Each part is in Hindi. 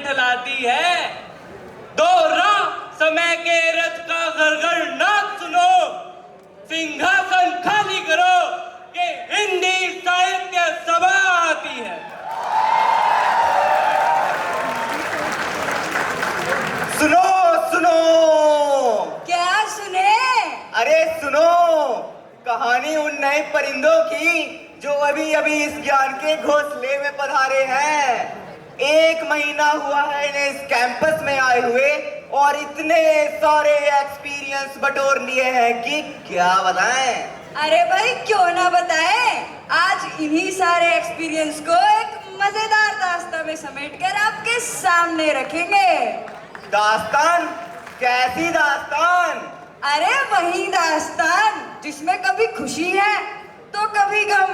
ढलाती है। दोहरा समय के रथ का गड़गड़ नाद सुनो, सिंहासन खाली करो कि हिंदी साहित्य सभा आती है। सुनो सुनो। क्या सुने? अरे सुनो, कहानी उन नए परिंदों की जो अभी अभी इस ज्ञान के घोंसले में पधारे हैं। 1 महीना हुआ है इन्हें इस कैंपस में आए हुए और इतने सारे एक्सपीरियंस बटोर लिए हैं कि क्या बताएं। अरे भाई क्यों ना बताएं। आज इन्हीं सारे एक्सपीरियंस को एक मजेदार दास्तान में समेटकर आपके सामने रखेंगे। दास्तान? कैसी दास्तान? अरे वही दास्तान जिसमें कभी खुशी है तो कभी गम,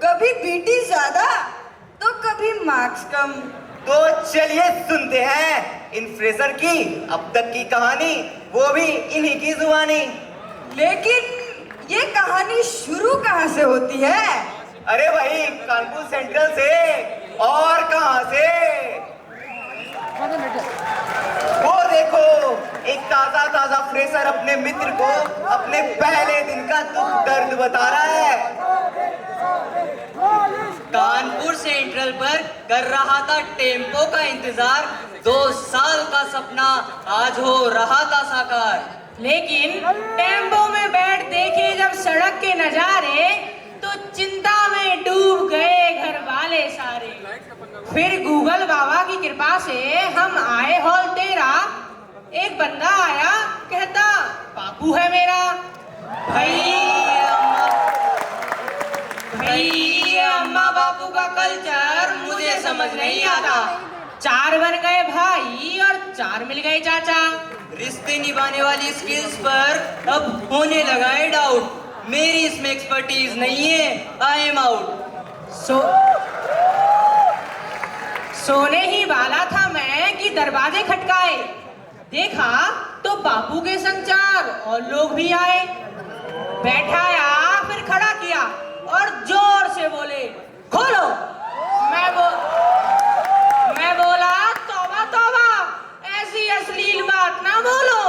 कभी बीटी ज्यादा तो कभी मार्क्स कम। तो चलिए सुनते हैं इन फ्रेशर की अब तक की कहानी, वो भी इन्हीं की जुबानी। लेकिन ये कहानी शुरू कहाँ से होती है? अरे भाई कानपुर सेंट्रल से, और कहाँ से? वो देखो एक ताजा ताजा फ्रेशर अपने मित्र को अपने पहले दिन का दुख दर्द बता रहा है। कानपुर सेंट्रल पर कर रहा था टेम्पो का इंतजार, 2 साल का सपना आज हो रहा था साकार। लेकिन टेम्पो में बैठ देखे जब सड़क के नजारे तो चिंता में डूब गए घर वाले सारे। फिर गूगल बाबा की कृपा से हम आए हॉल 13। एक बंदा आया कहता बापू है मेरा। भाई अम्मा बापू का कल्चर मुझे समझ नहीं आता। 4 बन गए भाई और 4 मिल गए चाचा। रिश्ते निभाने वाली स्किल्स पर अब होने लगा है डाउट, मेरी इसमें एक्सपर्टीज नहीं है, आई एम आउट। सोने ही वाला था मैं कि दरवाजे खटकाए, देखा तो बापू के संग 4 और लोग भी आए। बैठाया फिर खड़ा किया और जोर से बोले खोलो। मैं बोला तौबा तौबा, ऐसी अश्लील बात ना बोलो।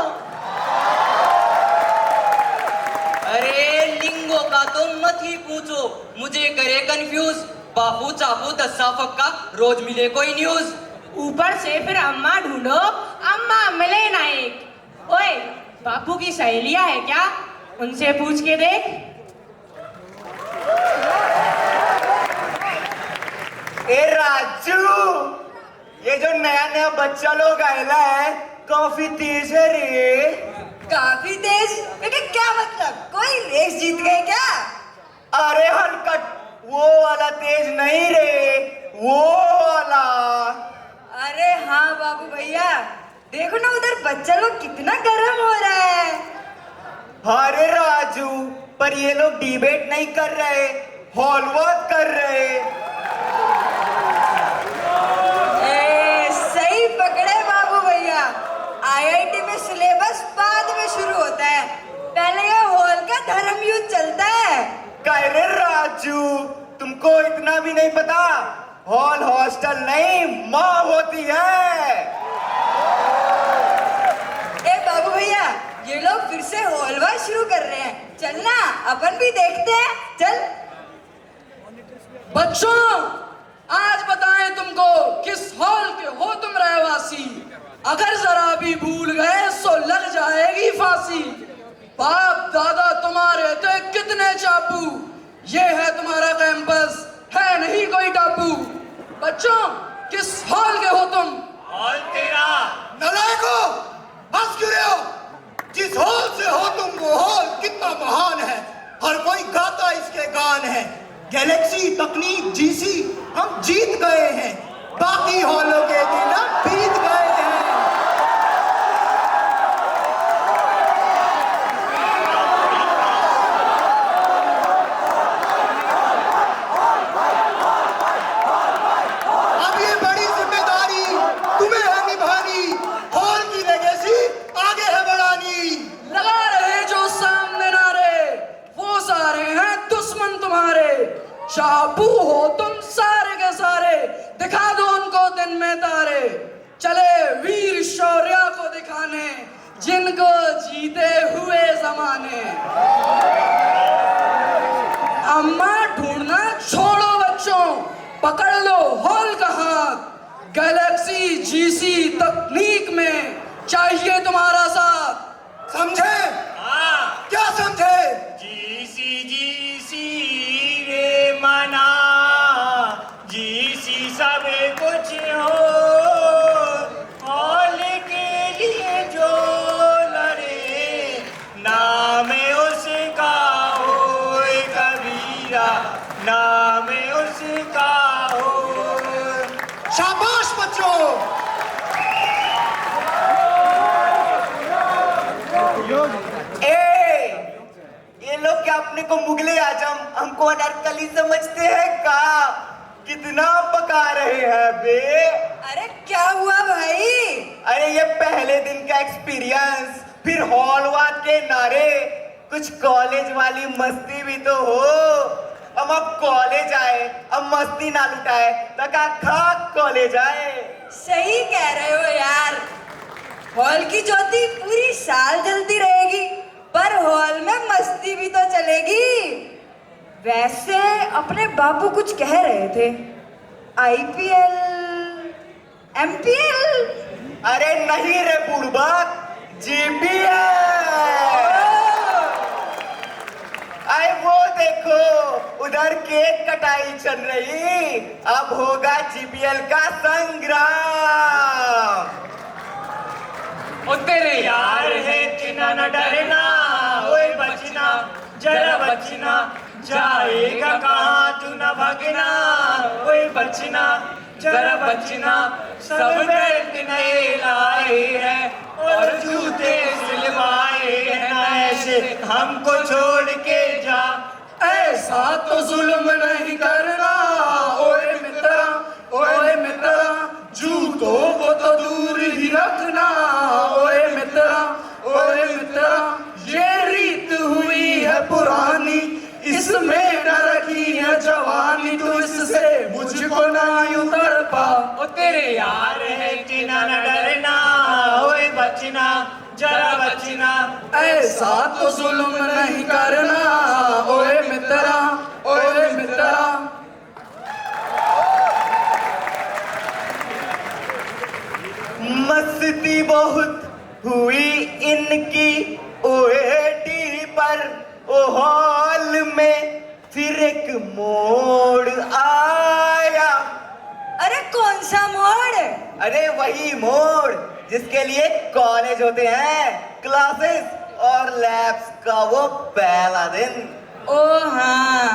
अरे लिंगो का तो मत ही पूछो, मुझे करे कंफ्यूज। बापू चापू 10 का रोज मिले कोई न्यूज। ऊपर से फिर अम्मा ढूंढो, अम्मा मिले ना एक। ओए बापू की सहेलियां है क्या, उनसे पूछ के देख। ए राजू, ये जो नया नया बच्चा लोग आएला है काफी तेज है रे। काफी तेज? लेकिन क्या मतलब, कोई रेस जीत गए क्या? अरे हलकट, वो वाला तेज नहीं रे, वो वाला। अरे हाँ बाबू भैया, देखो ना उधर बच्चा लोग कितना गर्म हो रहा है। अरे राजू, पर ये लोग डिबेट नहीं कर रहे, हॉल वर्क कर रहे। सही पकड़े बाबू भैया। आईआईटी में सिलेबस बाद में शुरू होता है, पहले ये हॉल का धर्म युद्ध चलता है। अरे राजू, तुमको इतना भी नहीं पता, हॉल हॉस्टल नहीं माँ होती है। ए बाबू भैया, ये लोग फिर से हॉल वर्क शुरू कर रहे हैं, चलना अपन भी देखते हैं, चल। बच्चों, आज बताएं तुमको किस हॉल के हो तुम रहवासी। अगर जरा भी भूल गए तो लग जाएगी फांसी। बाप दादा तुम्हारे थे कितने चापू, ये है तुम्हारा कैंपस, है नहीं कोई टापू। बच्चों, किस हॉल के हो तुम? हॉल 13। नलायको, हंस क्यों रहे हो? जिस हॉल से हो तुम वो हॉल कितना महान है, हर कोई गाता इसके गान है। गैलेक्सी तकनीक जीसी हम जीत गए हैं, बाकी हॉलों के दिन बीत गए हैं। अब ये बड़ी जिम्मेदारी तुम्हें है निभानी, हॉल की लेगेसी आगे है बढ़ानी। लगा रहे जो सामने नारे, वो सारे हैं दुश्मन तुम्हारे। चापू हो तुम सारे के सारे, दिखा दो उनको दिन में तारे। चले वीर शौर्य को दिखाने, जिनको जीते हुए जमाने। अम्मा ढूंढना छोड़ो बच्चों, पकड़ लो हॉल का हाथ। गैलेक्सी जीसी तकनीक में चाहिए तुम्हारा साथ। समझे? हाँ क्या समझे? जीसी जीसी रे मना, जीसी सब कुछ हो, हॉल के लिए जो लड़े, नाम उसका हो कबीरा, नाम उसका हो। शाबाश बच्चों। ये लोग क्या अपने को मुगले आजम, हमको अनारकली समझते हैं का? कितना पका रहे हैं बे। अरे क्या हुआ भाई? अरे ये पहले दिन का एक्सपीरियंस, फिर हॉल वाक के नारे, कुछ कॉलेज वाली मस्ती भी तो हो। अब कॉलेज आए, अब मस्ती ना लुटाए तो क्या खाक कॉलेज आए। सही कह रहे हो यार, हॉल की ज्योति पूरी साल जलती रहेगी, पर हॉल में मस्ती भी तो चलेगी। वैसे अपने बापू कुछ कह रहे थे, आईपीएल, एमपीएल। अरे नहीं रे बुड़बक, जीपीएल। अरे वो देखो उधर केक कटाई चल रही, अब होगा जीपीएल का संग्राम। ओ तेरे यार है चिना न डरना, ओए बचना जरा बचना, जाएगा कहाँ तू न भगना, ओए बचना जरा बचना। सब बेल्ट नए लाए हैं और जूते सिलवाए हैं, ऐसे हमको छोड़ के जा। ऐसा तो जुल्म नहीं करना ओए मित्रा, ओए मित्रा, जूतों को तो दूर ही रखना ओए मित्रा, ओए मित्रा। ये रीत हुई है पुरानी, इसमें न रखी है जवानी, तो इससे मुझको ना यूं तड़पा। ओ तेरे यार है चिना न डरना, ओए बचना जरा बचना। ऐसा तो जुल्म नहीं करना ओए मित्रा, ओए मित्रा। मस्ती बहुत हुई इनकी ओएटी पर, ओ हॉल में फिर एक मोड़ आया। अरे कौन सा मोड़? अरे वही मोड़ जिसके लिए कॉलेज होते हैं, क्लासेस और लैब्स का वो पहला दिन। ओ हाँ,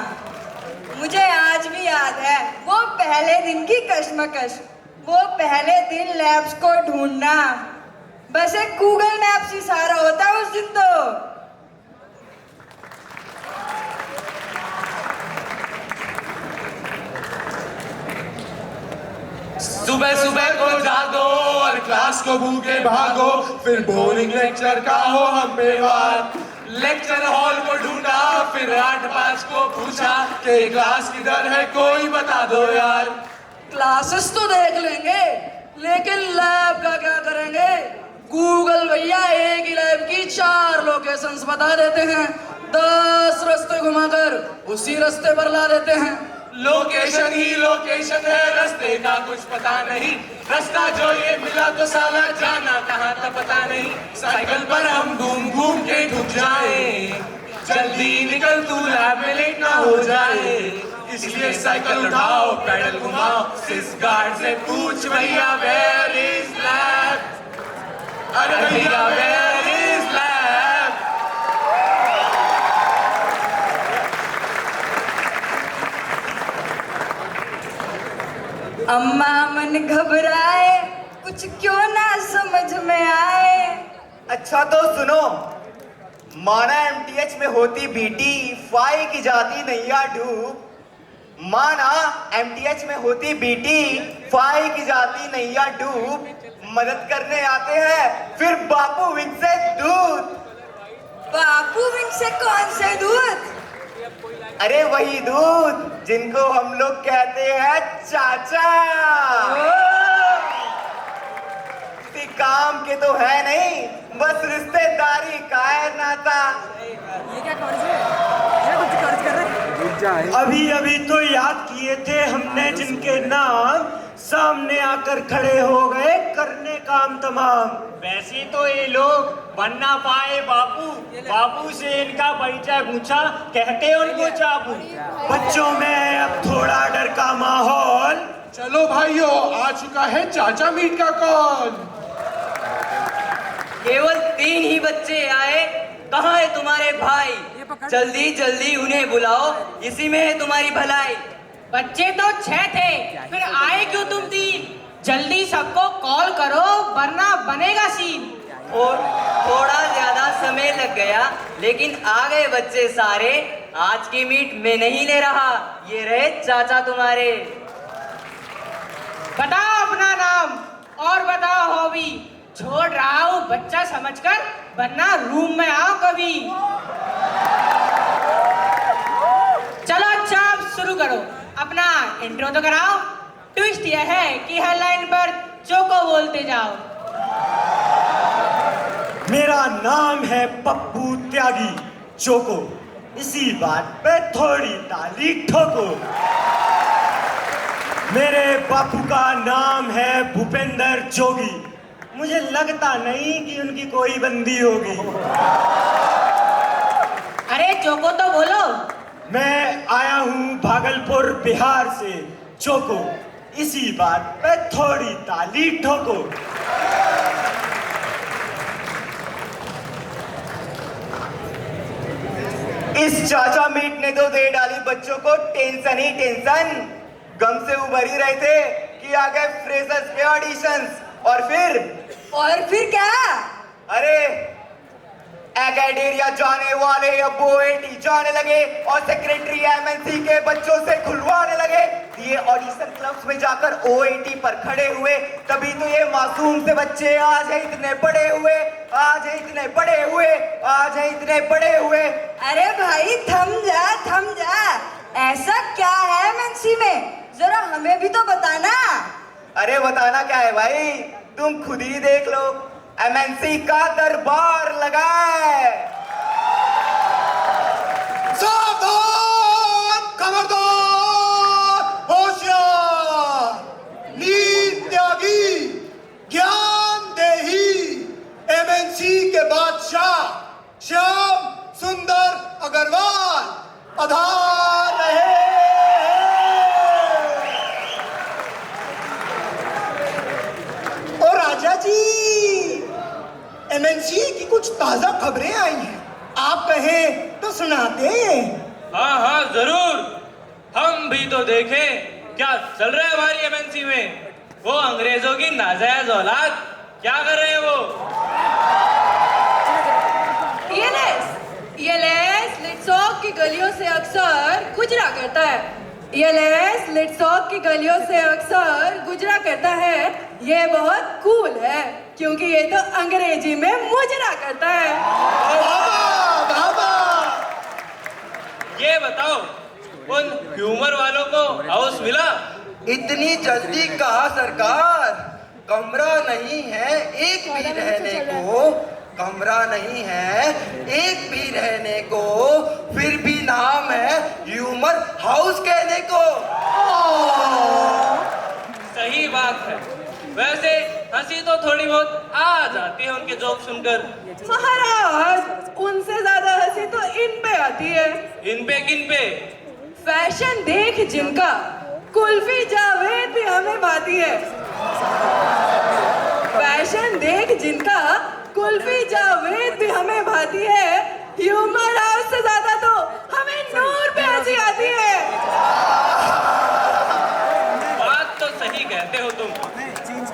मुझे आज भी याद है वो पहले दिन की कश्मकश, वो पहले दिन लैब्स को ढूंढना। बस एक गूगल मैप्स ही सारा होता उस दिन तो। सुबह सुबह को जागो और क्लास को भूखे भागो, फिर बोरिंग लेक्चर का हो हम बेवार। लेक्चर हॉल को ढूंढा, फिर 8-5 को पूछा कि क्लास किधर है, कोई बता दो यार। क्लासेस तो देख लेंगे, लेकिन लैब का क्या करेंगे? गूगल भैया एक ही लैब की 4 लोकेशंस बता देते हैं, 10 रास्ते घुमाकर उसी रास्ते पर ला देते हैं। लोकेशन ही लोकेशन है, रास्ते का कुछ पता नहीं, रास्ता जो ये मिला तो साला जाना कहाँ था पता नहीं। साइकिल पर हम घूम घूम के ढुक जाए, जल्दी निकल तू लैब में लेट ना हो जाए, इसलिए साइकिल उठाओ पैडल घुमाओ, सिस गार्ड से पूछ भैया वेयर इज लैब, अरे भैया वेयर इज लैब। अम्मा मन घबराए, कुछ क्यों ना समझ में आए। अच्छा तो सुनो, माना एमटीएच में होती बीटी, फाई की जाती नैया डूब। माना एमटीएच में होती बीटी, फाई की जाती नैया डूब। मदद करने आते हैं फिर बापू विंग से दूध। बापू विंग से कौन से दूध? अरे वही दूध जिनको हम लोग कहते हैं चाचा। काम के तो है नहीं, बस रिश्तेदारी का है नाता। अभी अभी तो याद किए थे हमने जिनके नाम, सामने आकर खड़े हो गए करने काम तमाम। वैसे तो ये लोग बन ना पाए बापू, बापू से इनका परिचय पूछा, कहते उनको चापू। बच्चों में है अब थोड़ा डर का माहौल। चलो भाइयों, आ चुका है चाचा मीट का कॉल। केवल 3 ही बच्चे आए, कहाँ है तुम्हारे भाई? जल्दी जल्दी उन्हें बुलाओ, इसी में है तुम्हारी भलाई। बच्चे तो 6 थे, फिर आए क्यों तुम 3? जल्दी सबको कॉल करो वरना बनेगा सीन। और थोड़ा ज्यादा समय लग गया, लेकिन आ गए बच्चे सारे। आज की मीट मैं नहीं ले रहा, ये रहे चाचा तुम्हारे। बताओ अपना नाम और बताओ हॉबी। छोड़ रहा हूँ बच्चा समझकर, वरना रूम में आओ कभी। चलो अच्छा, अब शुरू करो, अपना इंट्रो तो कराओ। ट्विस्ट यह है कि हर लाइन पर चोको बोलते जाओ। मेरा नाम है पप्पू त्यागी चोको, इसी बात पे थोड़ी ताली ठोको। मेरे बापू का नाम है भूपेंद्र जोगी, मुझे लगता नहीं कि उनकी कोई बंदी होगी। अरे चोको तो बोलो। मैं आया हूँ भागलपुर बिहार से चोको, इसी बात पे थोड़ी ताली ठोको। इस चाचा मीट ने तो दे डाली बच्चों को टेंशन ही टेंशन। गम से उभर ही रहे थे कि आ गए फ्रेशर्स के ऑडिशंस। और फिर क्या? अरे एकेडेरिया जाने वाले अब OAT जाने लगे और सेक्रेटरी MNC के बच्चों से खुलवाने लगे। ये ऑडिशन क्लब्स में जाकर OAT पर खड़े हुए, तभी तो ये मासूम से बच्चे आज है इतने बड़े हुए, आज है इतने बड़े हुए, आज है इतने बड़े हुए। अरे भाई थम जा, ऐसा क्या है MNC में? जरा हमें भी तो बताना। अरे बताना क्या है भाई, तुम खुद ही देख लो। MNC का दरबार लगा है। सावधान, खबरदार, होशियार, नीत त्यागी, ज्ञान देही, MNC के बादशाह श्याम सुंदर अग्रवाल पधार रहे हैं। और राजा जी, MNC की कुछ ताजा खबरें आई हैं, आप कहें तो सुनाते हैं। हाँ हाँ जरूर, हम भी तो देखें क्या चल रहा है हमारी MNC में। वो अंग्रेजों की नाजायज औलाद क्या कर रहे हैं वो? ये लिट्सॉक की गलियों से अक्सर गुजरा करता है। लिट्सॉक की गलियों से अक्सर गुजरा करता है। ये बहुत कूल है क्योंकि ये तो अंग्रेजी में मुजरा करता है। ये बताओ, उन ह्यूमर वालों को हाउस मिला? इतनी जल्दी कहा सरकार, कमरा नहीं है एक भी रहने को, कमरा नहीं है एक भी रहने को, फिर भी नाम है ह्यूमर हाउस कहने को। सही बात है। वैसे हंसी तो थोड़ी बहुत आ जाती है उनके जोक सुनकर। महाराज, उनसे ज्यादा हंसी तो इन पे आती है। इन पे किन पे? फैशन देख जिनका, कुल्फी जावेद भी हमें भाती है। फैशन देख जिनका, कुल्फी जावेद भी हमें भाती है। ह्यूमर हाउस से ज्यादा तो हमें नूर पे हंसी आती है। बात तो सही कहते हो तुम।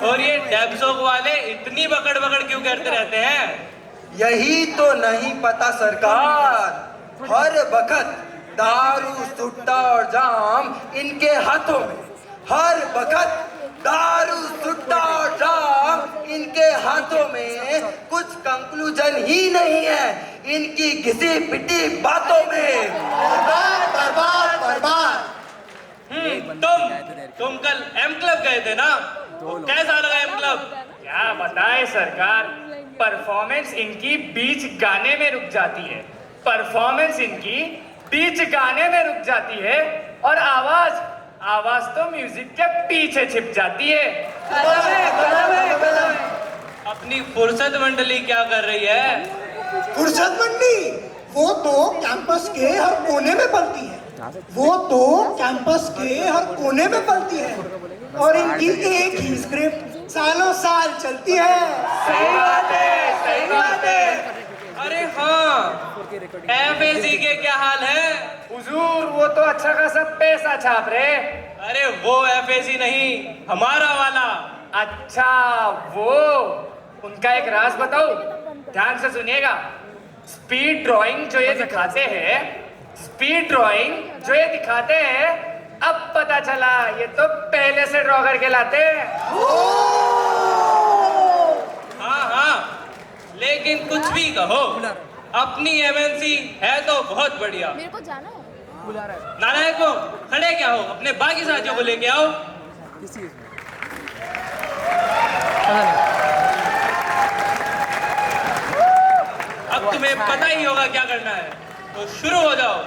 और ये डैबजोक वाले इतनी बकड़ बकड़ क्यों करते रहते हैं? यही तो नहीं पता सरकार, हर वक्त दारू सुट्टा और जाम इनके हाथों में, हर वक्त दारू सुट्टा और जाम इनके हाथों में। कुछ कंक्लूजन ही नहीं है इनकी घिसी पिटी बातों में। बर्बाद। तुम कल M क्लब गए थे ना? तो कैसा लगा M क्लब? क्या बताए सरकार, परफॉर्मेंस इनकी बीच गाने में रुक जाती है, परफॉर्मेंस इनकी बीच गाने में रुक जाती है, और आवाज तो म्यूजिक के पीछे छिप जाती है। अपनी फुर्सत मंडली क्या कर रही है? फुर्सत मंडी वो तो कैंपस के हर कोने में पलती है, वो तो कैंपस के हर कोने में पलती है, और इनकी एक ही स्क्रिप्ट सालों साल चलती है। सही बात है, सही बात है। अरे हाँ, FAC के क्या हाल है? हुजूर वो तो अच्छा खासा पैसा छाप रहे। अरे वो FAC नहीं, हमारा वाला। अच्छा वो, उनका एक राज बताऊं, ध्यान से सुनिएगा। स्पीड ड्राइंग जो ये दिखाते हैं, स्पीड ड्राइंग जो ये दिखाते हैं, अब पता चला ये तो पहले से ड्रॉ करके लाते हैं। हाँ हाँ, लेकिन कुछ भी कहो, अपनी MNC है तो बहुत बढ़िया। मेरे को जाना है। नालायक हो, खड़े क्या हो, अपने बाकी साथियों को लेके आओ। अब तुम्हें पता ही होगा क्या करना है, तो शुरू हो जाओ।